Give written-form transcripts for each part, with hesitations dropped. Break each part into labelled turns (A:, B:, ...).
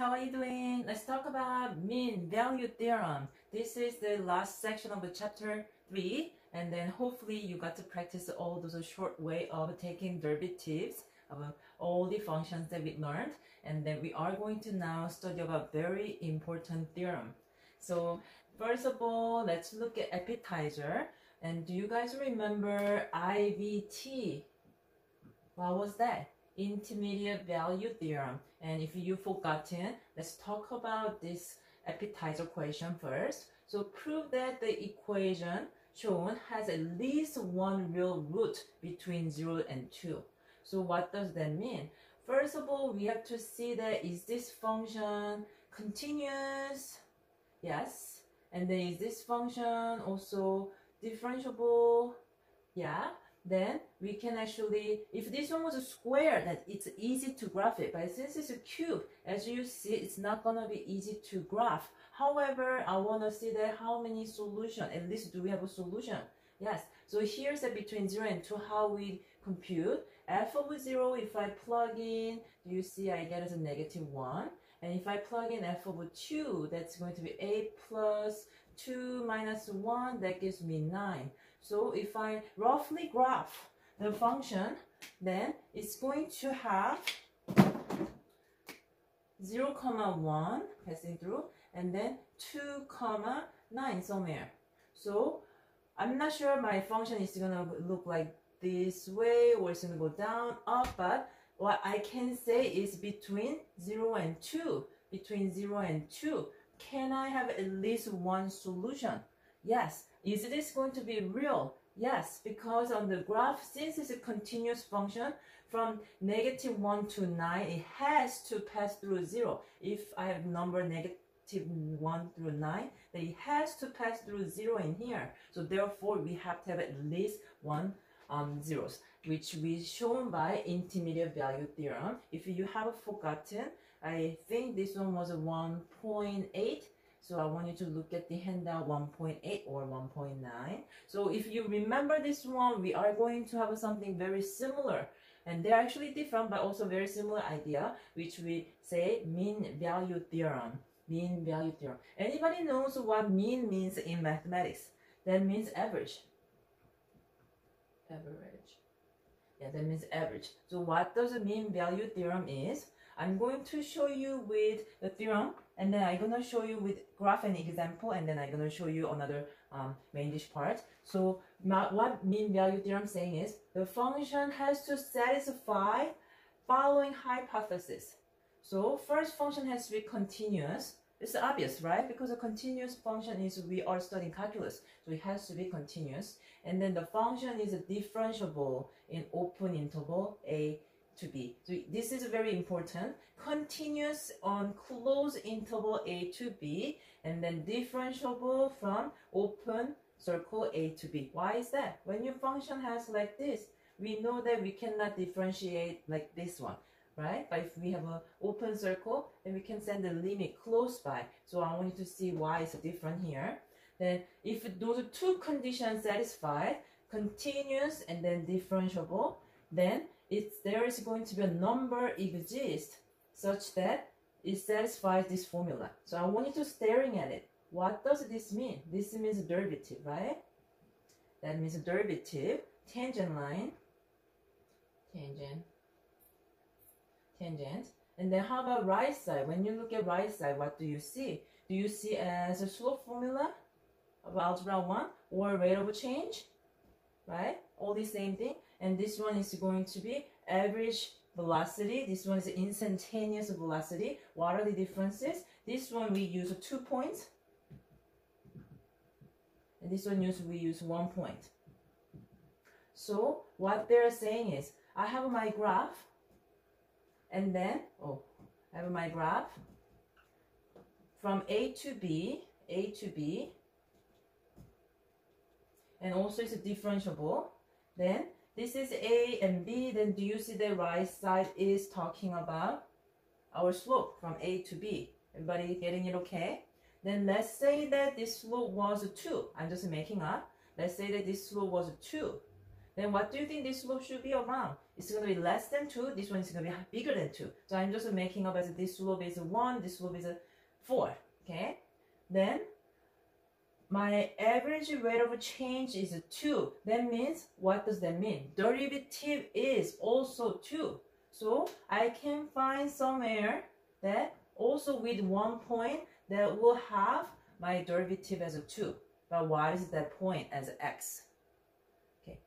A: how are you doing? Let's talk about mean value theorem. This is the last section of the chapter 3, and then hopefully you got to practice all those short way of taking derivatives of all the functions that we learned, and then we are going to now study about very important theorem. So first of all, let's look at appetizer. And do you guys remember IVT? What was that? Intermediate value theorem. And if you've forgotten, let's talk about this appetizer equation first. So prove that the equation shown has at least one real root between 0 and 2. So what does that mean? First of all, we have to see that is this function continuous? Yes. And then is this function also differentiable? Yeah. Then we can actually, if this one was a square, that it's easy to graph it. But since it's a cube, as you see, it's not gonna be easy to graph. However, I wanna see that how many solutions, at least do we have a solution? Yes. So here's that between 0 and 2, how we compute. F of 0, if I plug in, do you see I get as a -1? And if I plug in f of 2, that's going to be 8 plus 2 minus 1, that gives me 9. So if I roughly graph the function, then it's going to have 0, 1 passing through, and then 2, 9 somewhere. So I'm not sure my function is going to look like this way or it's going to go down, up, but what I can say is between 0 and 2. Between 0 and 2, can I have at least one solution? Yes. Is this going to be real? Yes, because on the graph, since it's a continuous function, from -1 to 9, it has to pass through 0. If I have number -1 through 9, then it has to pass through 0 in here. So therefore, we have to have at least one zeros, which we shown by intermediate value theorem. If you have forgotten, I think this one was a 1.8. So I want you to look at the handout 1.8 or 1.9. So if you remember this one, we are going to have something very similar. And they're actually different, but also very similar idea, which we say mean value theorem. Mean value theorem. Anybody knows what mean means in mathematics? That means average. Average. Yeah, that means average. So what does a mean value theorem is? I'm going to show you with the theorem, and then I'm going to show you with graph and example, and then I'm going to show you another main dish part. So what mean value theorem saying is the function has to satisfy following hypothesis. So first function has to be continuous. It's obvious, right? Because a continuous function is, we are studying calculus, so it has to be continuous. And then the function is differentiable in open interval a to b. So this is very important. Continuous on closed interval a to b, and then differentiable from open circle a to b. Why is that? When your function has like this, we know that we cannot differentiate like this one, right? But if we have an open circle, then we can send the limit close by. So I want you to see why it's different here. Then if those two conditions satisfied, continuous and then differentiable, then there is going to be a number exist such that it satisfies this formula. So I want you to staring at it. What does this mean? This means derivative, right? That means derivative, tangent line, tangent. And then how about right side? When you look at right side, what do you see? Do you see as a slope formula of algebra 1 or rate of change? Right? All the same thing. And this one is going to be average velocity. This one is instantaneous velocity. What are the differences? This one we use 2 points. And this one we use 1 point. So what they're saying is, I have my graph. And then, I have my graph from A to B. And also it's differentiable. Then this is A and B. Then do you see the right side is talking about our slope from A to B? Everybody getting it okay? Then let's say that this slope was 2. I'm just making up. Let's say that this slope was 2. Then what do you think this slope should be around? it's going to be less than 2. This one is going to be bigger than 2. So I'm just making up as this slope is 1, this slope is 4. Okay? Then my average rate of change is 2. That means, what does that mean? Derivative is also 2. So I can find somewhere that also with 1 point that will have my derivative as a 2. But what is that point as x? Okay.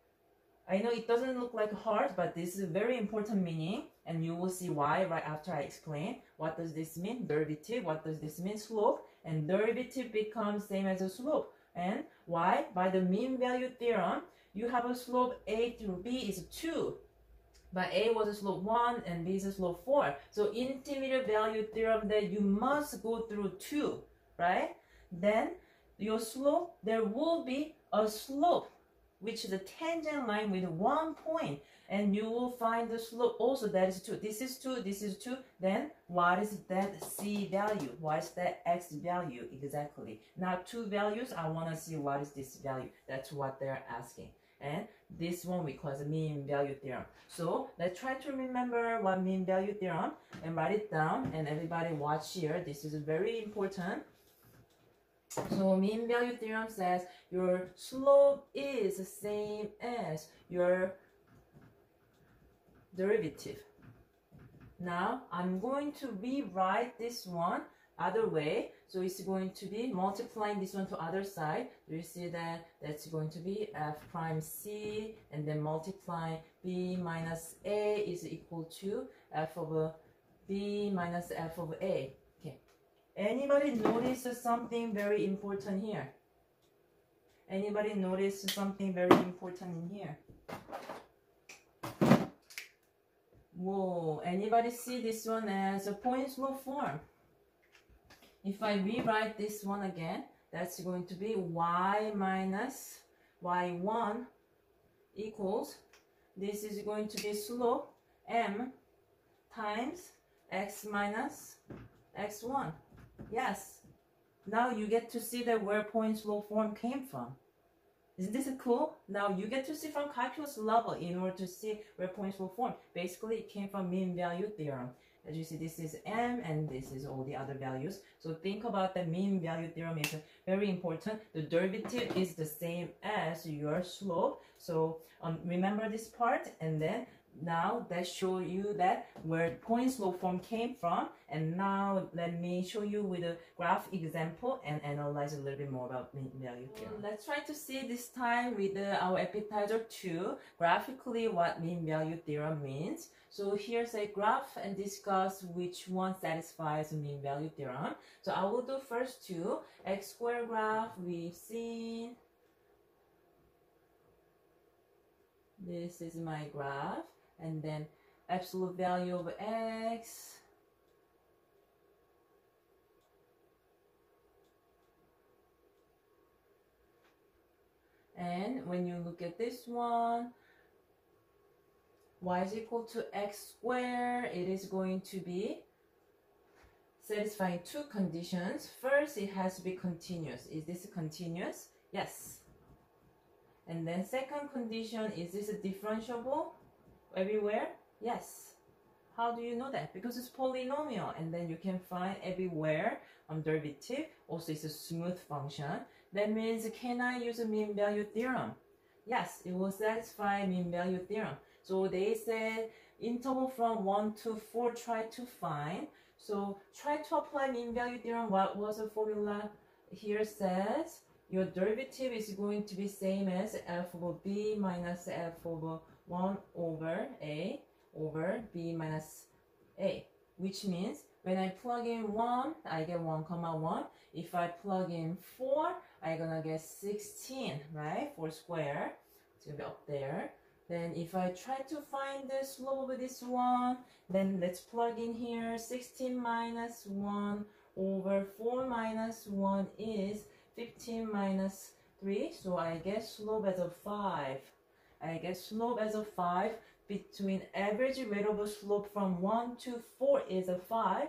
A: I know it doesn't look like hard, but this is a very important meaning, and you will see why right after I explain. What does this mean? Derivative. What does this mean? Slope. And derivative becomes same as a slope. And why? By the mean value theorem, you have a slope a through b is 2. But a was a slope 1 and b is a slope 4. So intermediate value theorem that you must go through 2, right? Then your slope, there will be a slope which is a tangent line with 1 point, and you will find the slope also that is 2. This is 2, this is 2. Then what is that c value? What is that x value exactly? Now 2 values, I want to see what is this value. That's what they're asking. And this one we call the mean value theorem. So let's try to remember what mean value theorem and write it down, and everybody watch here. This is very important. So mean value theorem says your slope is the same as your derivative. Now I'm going to rewrite this one other way. So it's going to be multiplying this one to other side. You see that that's going to be f prime c, and then multiply b minus a is equal to f of b minus f of a. Okay. Anybody notice something very important here? Anybody notice something very important in here? Whoa, anybody see this one as a point slope form? If I rewrite this one again, that's going to be y minus y1 equals, this is going to be slope m times x minus x1. Yes. Now you get to see that where point slope form came from. Isn't this cool? Now you get to see from calculus level in order to see where point slope form. Basically, it came from mean value theorem. As you see, this is m and this is all the other values. So think about the mean value theorem is very important. The derivative is the same as your slope. So remember this part, and then now that show you that where point slope form came from. And now let me show you with a graph example and analyze a little bit more about mean value theorem. Let's try to see this time with our appetizer 2 graphically what mean value theorem means. So here's a graph and discuss which one satisfies mean value theorem. So I will do first 2. X square graph we've seen. This is my graph. And then absolute value of x. And when you look at this one, y is equal to x squared. It is going to be satisfying 2 conditions. First, it has to be continuous. Is this continuous? Yes. And then second condition, is this differentiable everywhere? Yes. How do you know that? Because it's polynomial, and then you can find everywhere derivative. Also, it's a smooth function. That means, can I use a mean value theorem? Yes, it will satisfy mean value theorem. So they said interval from 1 to 4 try to find. So try to apply mean value theorem. What was the formula? Here says your derivative is going to be same as f of b minus f of 1 over a over b minus a, which means when I plug in 1, I get 1 comma 1. If I plug in 4, I'm gonna get 16, right? 4 squared. It's gonna be up there. Then if I try to find the slope of this one, then let's plug in here 16 minus 1 over 4 minus 1 is 15 minus 3. So I get slope as a 5. I get slope as a 5. Between average rate of a slope from 1 to 4 is a 5.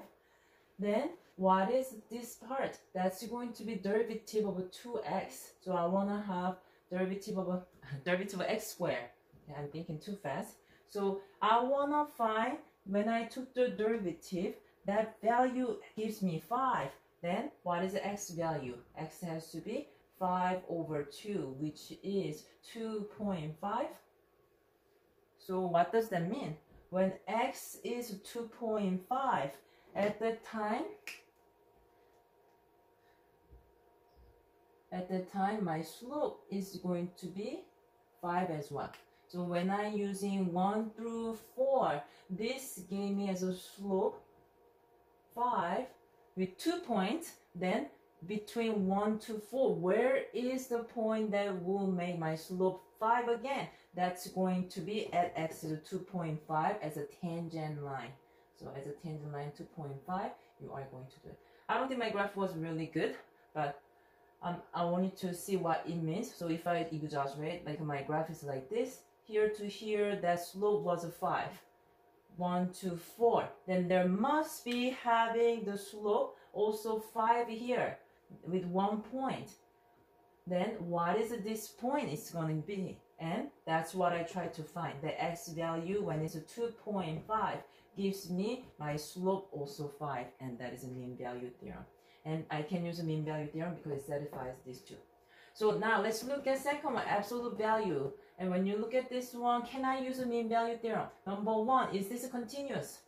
A: Then what is this part? That's going to be derivative of 2x. So I want to have derivative of x squared. Okay, I'm thinking too fast. So I wanna find when I took the derivative, that value gives me 5. Then what is the x value? X has to be 5 over 2, which is 2.5. So what does that mean? When x is 2.5, at that time my slope is going to be 5 as well. So when I'm using 1 through 4, this gave me as a slope 5 with 2 points. Then between 1 to 4, where is the point that will make my slope 5 again? That's going to be at x is 2.5 as a tangent line. So as a tangent line 2.5, you are going to do it. I don't think my graph was really good, but I want you to see what it means. So if I exaggerate, like my graph is like this, here to here, that slope was a 5. 1 to 4. Then there must be having the slope also 5 here with 1 point. Then what is this point is going to be? And that's what I try to find. The x value when it's a 2.5 gives me my slope also 5, and that is a mean value theorem. And I can use a mean value theorem because it satisfies these two. So now let's look at second one, absolute value. And when you look at this one, can I use a mean value theorem? Number 1, is this continuous?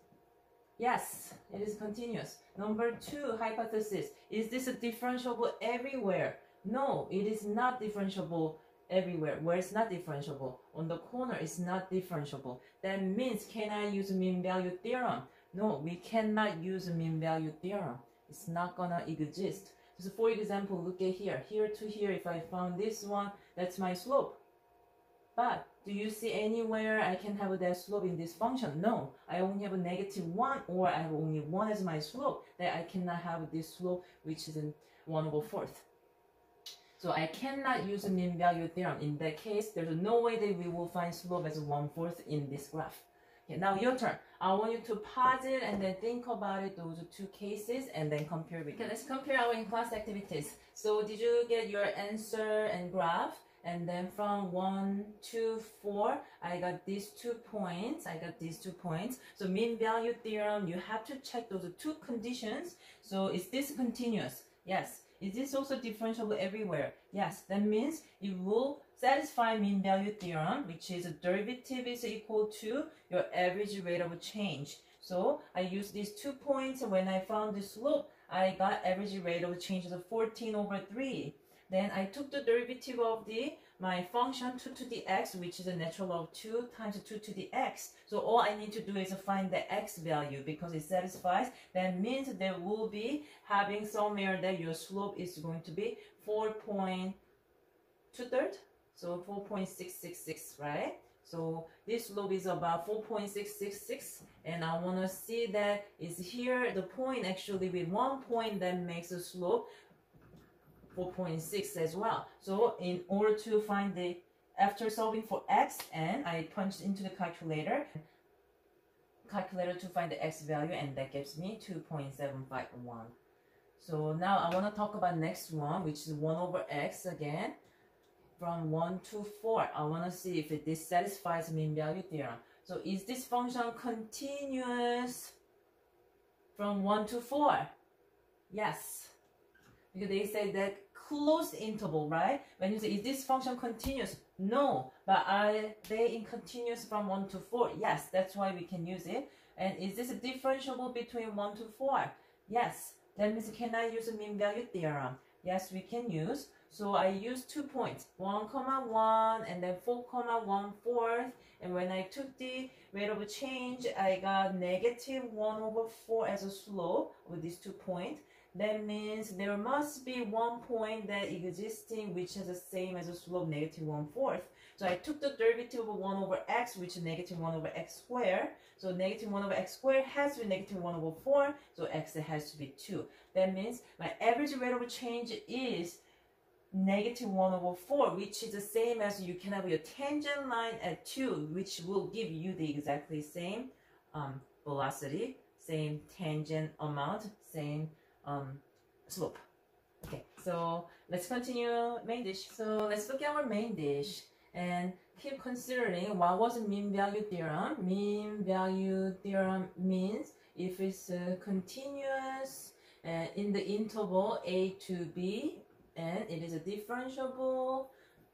A: Yes, it is continuous. Number 2, hypothesis, is this differentiable everywhere? No, it is not differentiable everywhere. Where it's not differentiable? On the corner, it's not differentiable. That means, can I use a mean value theorem? No, we cannot use a mean value theorem. It's not gonna exist. So for example, look at here. Here to here, if I found this one, that's my slope. But do you see anywhere I can have that slope in this function? No, I only have a -1, or I have only 1 as my slope. That I cannot have this slope, which is in 1/4. So I cannot use a mean value theorem. In that case, there's no way that we will find slope as 1/4 in this graph. Okay, now your turn. I want you to pause it and then think about it, those two cases, and then compare with. Okay, let's compare our in-class activities. So did you get your answer and graph? And then from 1 to 4, I got these 2 points. So mean value theorem, you have to check those 2 conditions. So is this continuous? Yes. Is this also differentiable everywhere? Yes. That means it will satisfy mean value theorem, which is a derivative is equal to your average rate of change. So I use these 2 points. When I found the slope, I got average rate of change of 14/3. Then I took the derivative of my function 2 to the x, which is a natural log 2 times 2 to the x. So all I need to do is find the x value because it satisfies. That means there will be having somewhere that your slope is going to be 4.2/3. So 4.666, right? So this slope is about 4.666, and I want to see that is here the point actually with 1 point that makes a slope 4.6 as well. So in order to find after solving for x, and I punched into the calculator to find the x value, and that gives me 2.751. So now I want to talk about next one, which is 1/x again. From 1 to 4, I want to see if this satisfies mean value theorem. So is this function continuous from 1 to 4? Yes. Because they say that closed interval, right? When you say, is this function continuous? No. But are they in continuous from 1 to 4? Yes, that's why we can use it. And is this differentiable between 1 to 4? Yes. That means, can I use a mean value theorem? Yes, we can use. So I use 2 points, 1,1 and then 4,1/4. And when I took the rate of change, I got -1/4 as a slope with these 2 points. That means there must be 1 point that existing which is the same as a slope -1/4. So I took the derivative of 1/x, which is -1/x squared. So -1/x squared has to be -1/4. So x has to be 2. That means my average rate of change is -1/4, which is the same as you can have your tangent line at 2, which will give you the exactly same velocity, same tangent amount, same slope. Okay, so let's continue main dish. So let's look at our main dish. And keep considering what was mean value theorem. Mean value theorem means if it's continuous in the interval a to b and it is a differentiable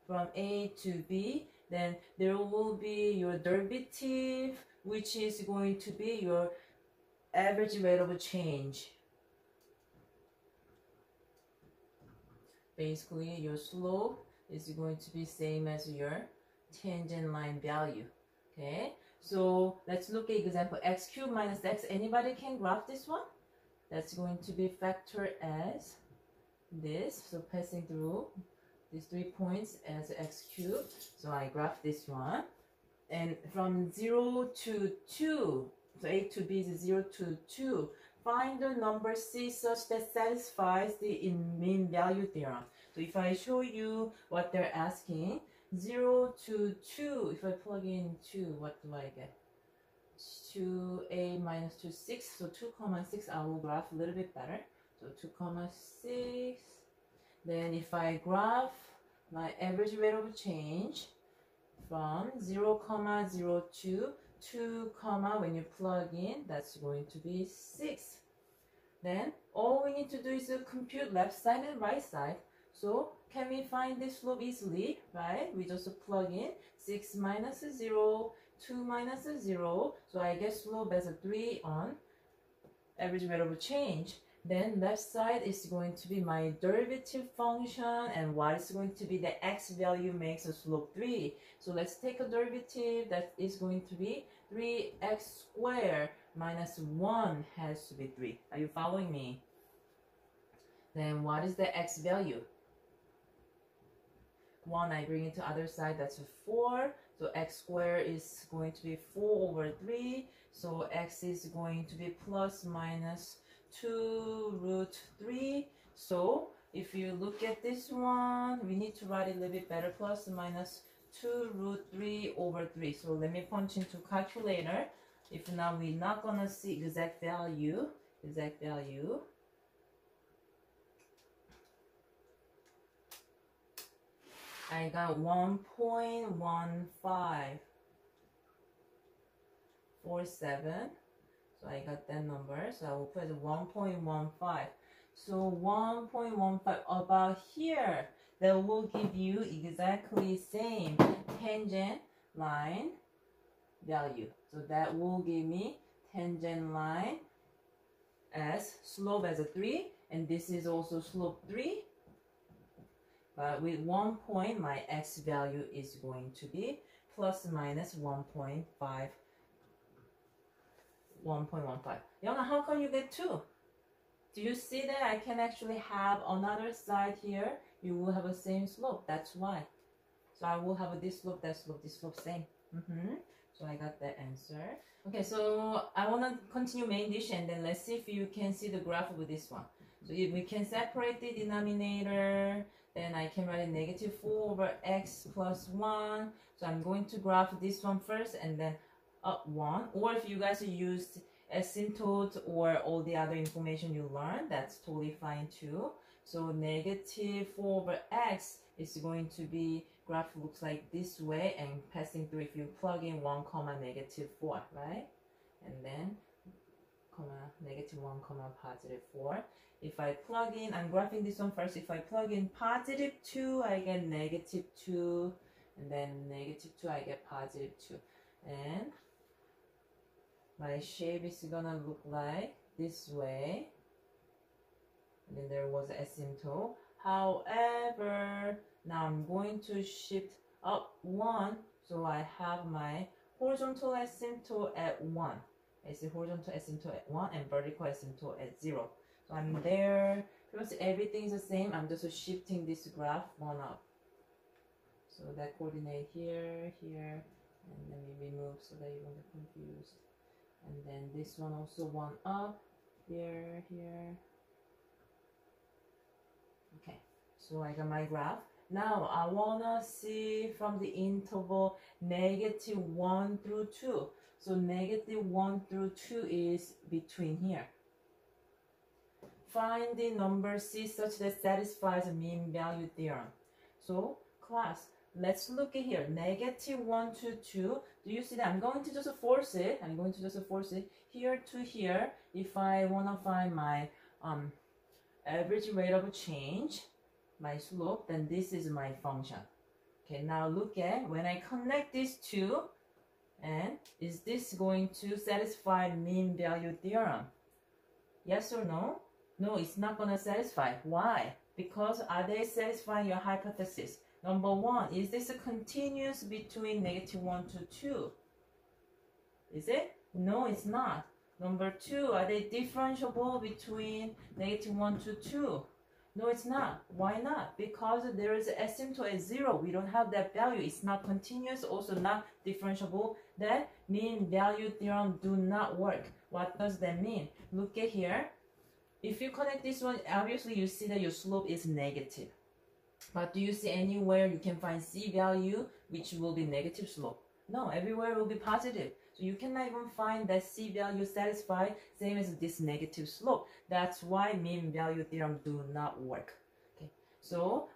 A: from a to b, then there will be your derivative, which is going to be your average rate of change. Basically, your slope is going to be same as your tangent line value. Okay, so let's look at example x cubed minus x. Anybody can graph this one? That's going to be factored as this. So passing through these 3 points as x cubed. So I graph this one. And from 0 to 2, so a to b is 0 to 2. Find the number c such that satisfies the mean value theorem. So if I show you what they're asking, 0 to 2, if I plug in 2, what do I get? 2a minus 2, 6. So 2 comma 6, I will graph a little bit better. So 2 comma 6. Then if I graph my average rate of change from 0 comma 0 to 2 comma, when you plug in, that's going to be 6. Then all we need to do is to compute left side and right side. So can we find this slope easily, right? We just plug in 6 minus 0, 2 minus 0. So I get slope as a 3 on average rate of change. Then left side is going to be my derivative function, and what is going to be the x value makes a slope 3. So let's take a derivative that is going to be 3x squared minus 1 has to be 3. Are you following me? Then what is the x value? 1 I bring it to other side, that's a 4. So x squared is going to be 4 over 3. So x is going to be plus minus 2 root 3. So if you look at this one, we need to write it a little bit better, plus minus 2 root 3 over 3. So let me punch into calculator. If now we're not gonna see exact value, I got 1.1547. So I got that number. So I will put 1.15. So 1.15 about here, that will give you exactly same tangent line value. So that will give me tangent line as slope as a 3, and this is also slope 3. But with 1 point, my x value is going to be plus minus 1.15. Yona, how come you get 2? Do you see that I can actually have another side here? You will have the same slope. That's why. So I will have this slope, that slope, this slope, same. So I got that answer. Okay, so I want to continue main dish, and then let's see if you can see the graph with this one. So if we can separate the denominator, then I can write a negative 4 over x plus 1. So I'm going to graph this one first and then up 1. Or if you guys use asymptote or all the other information you learned, that's totally fine too. So negative 4 over x is going to be, graph looks like this way, and passing through, if you plug in 1 comma negative 4, right? And then comma negative 1 comma positive 4. If I plug in, I'm graphing this one first. If I plug in positive 2, I get negative 2, and then negative 2, I get positive 2. And my shape is gonna look like this way. And then there was asymptote. However, now I'm going to shift up 1, so I have my horizontal asymptote at 1. I see horizontal asymptote at 1 and vertical asymptote at 0. So I'm there. Because everything is the same, I'm just shifting this graph 1 up. So that coordinate here, here, and let me remove so that you won't get confused. And then this one also 1 up, here, here. Okay, so I got my graph. Now I wanna see from the interval negative 1 through 2. So negative 1 through 2 is between here. Find the number c such that satisfies the mean value theorem. So class, let's look at here. -1 to 2. Do you see that? I'm going to just force it. I'm going to just force it here to here. If I want to find my average rate of change, my slope, then this is my function. Okay, now look at when I connect these two, and is this going to satisfy mean value theorem? Yes or no? No, it's not going to satisfy. Why? Because are they satisfying your hypothesis? Number one, is this a continuous between -1 to 2? Is it? No, it's not. Number two, are they differentiable between -1 to 2? No, it's not. Why not? Because there is an asymptote at 0. We don't have that value. It's not continuous, also not differentiable. That mean value theorem do not work. What does that mean? Look at here. If you connect this one, obviously you see that your slope is negative. But do you see anywhere you can find C value which will be negative slope? No, everywhere will be positive. So you cannot even find that C value satisfied, same as this negative slope. That's why mean value theorem do not work. Okay, so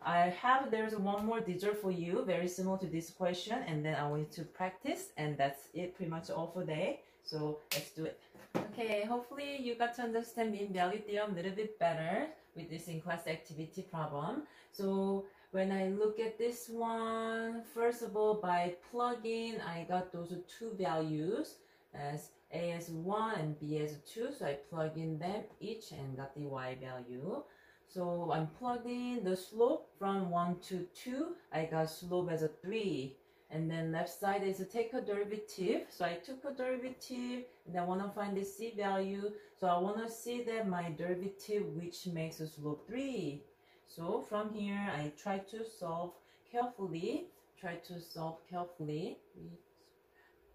A: there's one more dessert for you, very similar to this question, and then I want you to practice, and that's it pretty much all for today. So let's do it. Okay, hopefully you got to understand mean value theorem a little bit better with this in-class activity problem. So when I look at this one, first of all, by plugging, I got those two values as A as 1 and B as 2. So I plug in them each and got the Y value. So I'm plugging the slope from 1 to 2. I got slope as a 3. And then left side is to take a derivative. So I took a derivative and I want to find the C value. So I want to see that my derivative which makes a slope 3. So from here I try to solve carefully.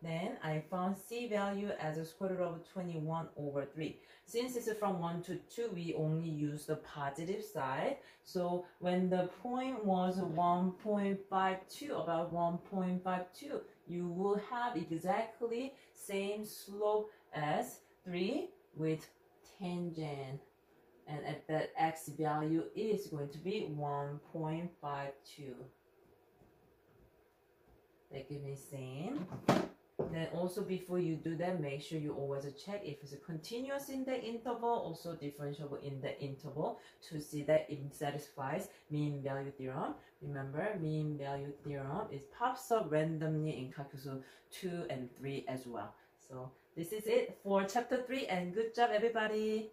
A: Then I found C value as a square root of 21 over 3. Since it's from 1 to 2, we only use the positive side. So when the point was 1.52, about 1.52, you will have exactly same slope as 3 with tangent. And at that x value is going to be 1.52. That gives me same. Then also before you do that, make sure you always check if it's continuous in the interval, also differentiable in the interval, to see that it satisfies mean value theorem. Remember, mean value theorem pops up randomly in calculus 2 and 3 as well. So this is it for chapter 3, and good job everybody.